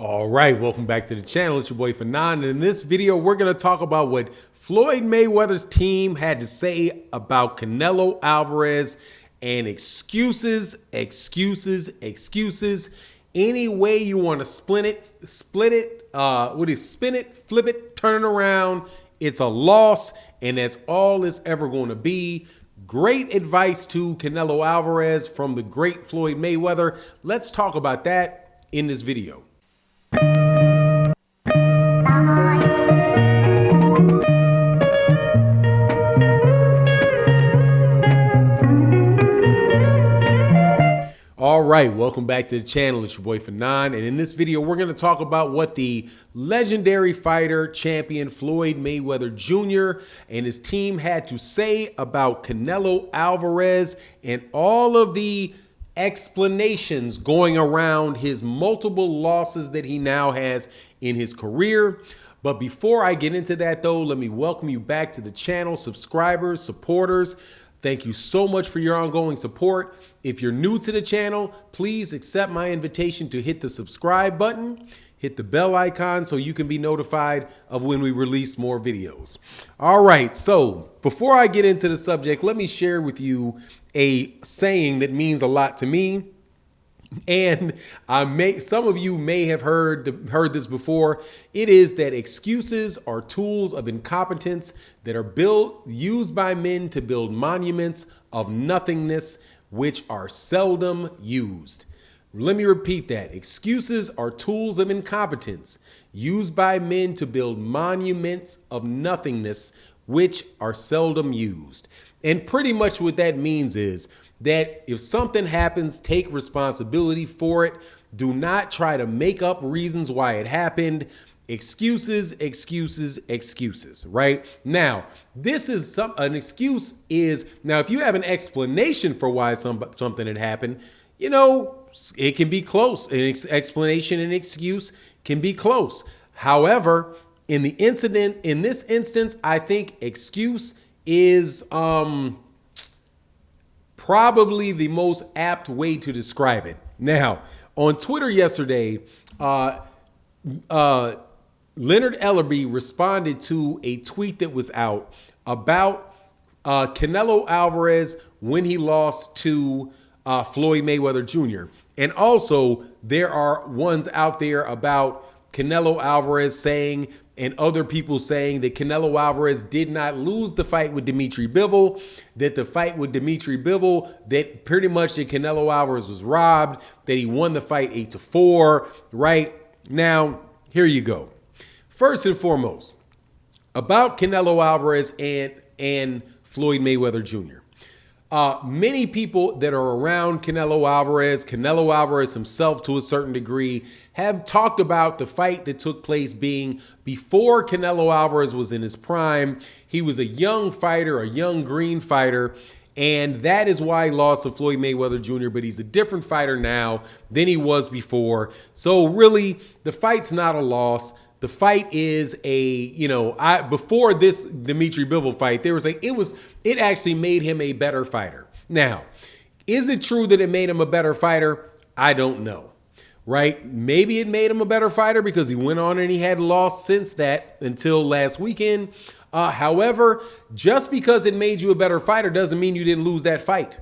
All right, welcome back to the channel. It's your boy Fanon, and in this video, we're going to talk about what Floyd Mayweather's team had to say about Canelo Alvarez and excuses. Any way you want to spin it, flip it, turn it around. It's a loss, and that's all it's ever going to be. Great advice to Canelo Alvarez from the great Floyd Mayweather. Let's talk about that in this video. All right, welcome back to the channel. It's your boy Fanon, and in this video, we're going to talk about what the legendary fighter champion Floyd Mayweather Jr. and his team had to say about Canelo Alvarez and all of the explanations going around his multiple losses that he now has in his career. But before I get into that, though, let me welcome you back to the channel, subscribers, supporters. Thank you so much for your ongoing support. If you're new to the channel, please accept my invitation to hit the subscribe button, hit the bell icon so you can be notified of when we release more videos. All right, so before I get into the subject, let me share with you a saying that means a lot to me. And some of you may have heard this before. It is that excuses are tools of incompetence that are used by men to build monuments of nothingness, which are seldom used. Let me repeat that. Excuses are tools of incompetence used by men to build monuments of nothingness, which are seldom used. And pretty much what that means is that if something happens, take responsibility for it. Do not try to make up reasons why it happened. Excuses, right? Now, this is an excuse is, now if you have an explanation for why something had happened, you know, it can be close. An explanation and excuse can be close. However, in this instance, I think excuse is probably the most apt way to describe it. Now, on Twitter yesterday, Leonard Ellerby responded to a tweet that was out about Canelo Alvarez when he lost to Floyd Mayweather Jr. And also, there are ones out there about Canelo Alvarez saying, and other people saying, that Canelo Alvarez did not lose the fight with Dimitri Bible, that the fight with Dimitri Bible, that pretty much that Canelo Alvarez was robbed, that he won the fight 8-4, right? Now, here you go. First and foremost, about Canelo Alvarez and Floyd Mayweather Jr. Many people that are around Canelo Alvarez himself to a certain degree, have talked about the fight that took place being before Canelo Alvarez was in his prime. He was a young fighter, a young green fighter, and that is why he lost to Floyd Mayweather Jr., but he's a different fighter now than he was before. So really, the fight's not a loss. The fight is before this Dimitri Bible fight, it actually made him a better fighter. Now, is it true that it made him a better fighter? I don't know, right? Maybe it made him a better fighter because he went on and he had lost since that until last weekend. However, just because it made you a better fighter doesn't mean you didn't lose that fight.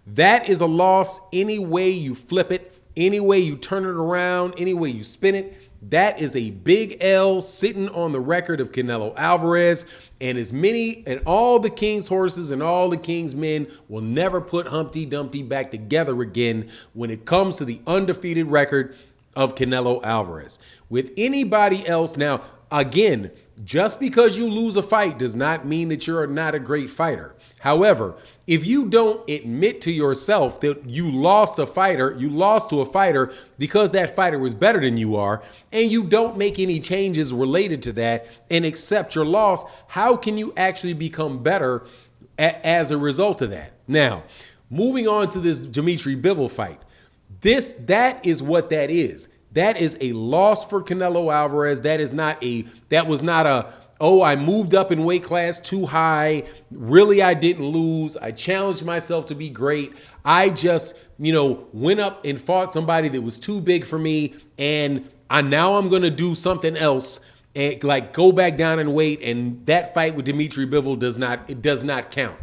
That is a loss any way you flip it, any way you turn it around, any way you spin it. That is a big L sitting on the record of Canelo Alvarez, and all the King's horses and all the King's men will never put Humpty Dumpty back together again when it comes to the undefeated record of Canelo Alvarez. With anybody else now, again, just because you lose a fight does not mean that you're not a great fighter. However, if you don't admit to yourself that you lost to a fighter because that fighter was better than you are, and you don't make any changes related to that and accept your loss, how can you actually become better as a result of that? Now, moving on to this Dimitri Bible fight, that is what that is. That is a loss for Canelo Alvarez. That was not a, oh, I moved up in weight class too high. Really, I didn't lose. I challenged myself to be great. I just, went up and fought somebody that was too big for me, and I'm going to do something else and like go back down and wait. And that fight with Dimitri Bivol does not count.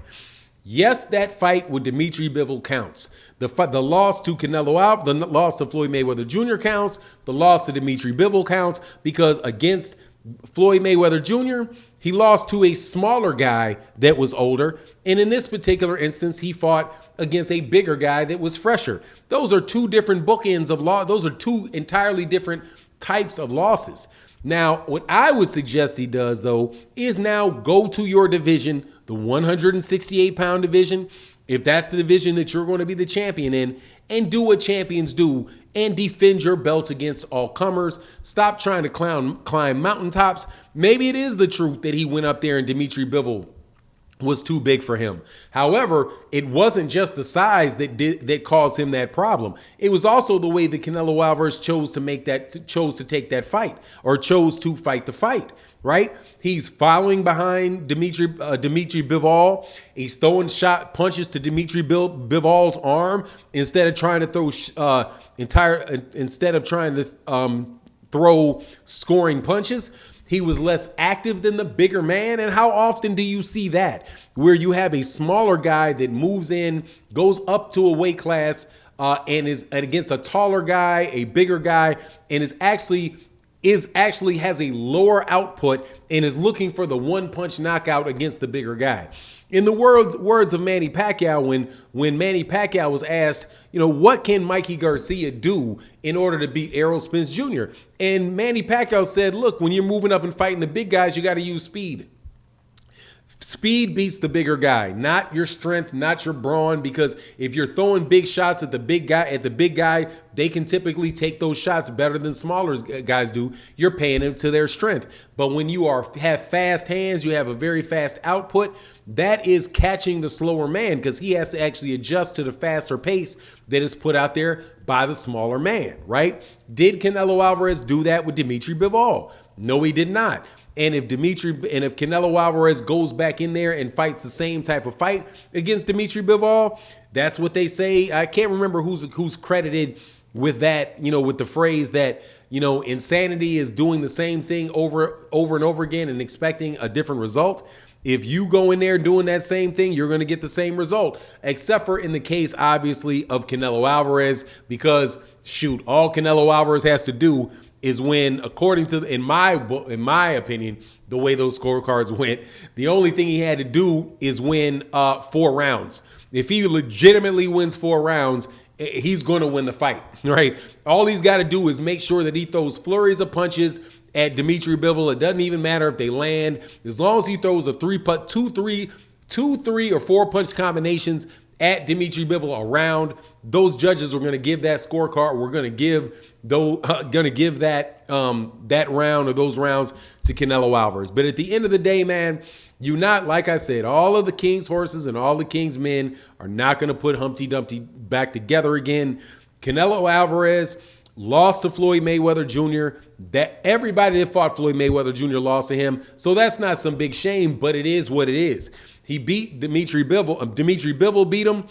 Yes, that fight with Dimitri Bivol counts. The loss to Canelo Alvarez, the loss to Floyd Mayweather Jr. counts. The loss to Dimitri Bivol counts because against Floyd Mayweather Jr., he lost to a smaller guy that was older. And in this particular instance, he fought against a bigger guy that was fresher. Those are two different bookends of law. Those are two entirely different types of losses. Now, what I would suggest he does, though, is now go to your division, the 168-pound division, if that's the division that you're going to be the champion in, and do what champions do and defend your belt against all comers. Stop trying to climb mountaintops. Maybe it is the truth that he went up there and Dimitri Bivol was too big for him. However, it wasn't just the size that caused him that problem. It was also the way that Canelo Alvarez chose to take that fight, or chose to fight the fight, right? He's following behind Dimitri Bivol. He's throwing punches to Dimitri Bivol's arm instead of trying to throw scoring punches. He was less active than the bigger man. And how often do you see that, where you have a smaller guy that moves in, goes up to a weight class, and is against a taller guy, a bigger guy, and is actually has a lower output and is looking for the one-punch knockout against the bigger guy. In the words of Manny Pacquiao, when Manny Pacquiao was asked, what can Mikey Garcia do in order to beat Errol Spence Jr.? And Manny Pacquiao said, look, when you're moving up and fighting the big guys, you got to use speed. Speed beats the bigger guy, not your strength, not your brawn, because if you're throwing big shots at the big guy, they can typically take those shots better than smaller guys do. You're paying them to their strength. But when you have fast hands, you have a very fast output, that is catching the slower man because he has to actually adjust to the faster pace that is put out there by the smaller man, right? Did Canelo Alvarez do that with Dimitri Bivol? No, he did not. And if Canelo Alvarez goes back in there and fights the same type of fight against Dimitri Bivol, that's what they say. I can't remember who's credited with that, with the phrase that, insanity is doing the same thing over and over again and expecting a different result. If you go in there doing that same thing, you're going to get the same result, except for in the case, obviously, of Canelo Alvarez, because all Canelo Alvarez has to do is win, according to, in my opinion, the way those scorecards went, the only thing he had to do is win 4 rounds. If he legitimately wins 4 rounds, he's going to win the fight, right? All he's got to do is make sure that he throws flurries of punches at Dimitri Bivol. It doesn't even matter if they land. As long as he throws a 3, 3, or 4 punch combinations at Dimitri Bivol around, those judges are going to give that scorecard. We're going to give that round or those rounds to Canelo Alvarez. But at the end of the day, man, like I said, all of the King's horses and all the King's men are not going to put Humpty Dumpty back together again. Canelo Alvarez lost to Floyd Mayweather Jr. That everybody that fought Floyd Mayweather Jr. lost to him. So that's not some big shame, but it is what it is. He beat Dimitri Bivol. Dimitri Bivol beat him.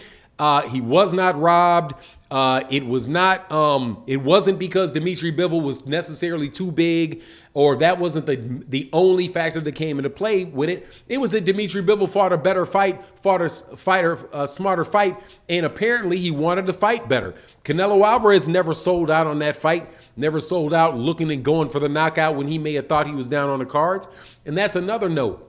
He was not robbed. It wasn't because Dimitri Bivol was necessarily too big, or that wasn't the only factor that came into play with it. It was that Dimitri Bivol fought a better fight, a smarter fight, and apparently he wanted to fight better. Canelo Alvarez never sold out on that fight, never sold out looking and going for the knockout when he may have thought he was down on the cards. And that's another note.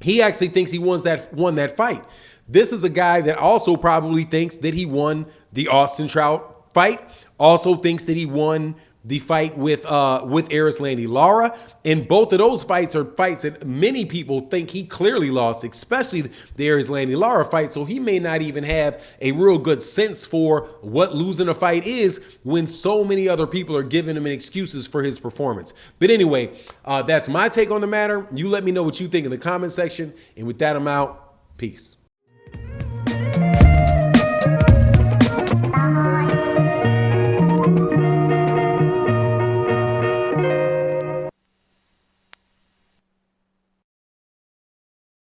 He actually thinks he won that fight. This is a guy that also probably thinks that he won the Austin Trout fight, also thinks that he won the fight with Erislandy Lara. And both of those fights are fights that many people think he clearly lost, especially the Erislandy Lara fight. So he may not even have a real good sense for what losing a fight is when so many other people are giving him excuses for his performance. But anyway, that's my take on the matter. You let me know what you think in the comment section. And with that, I'm out. Peace.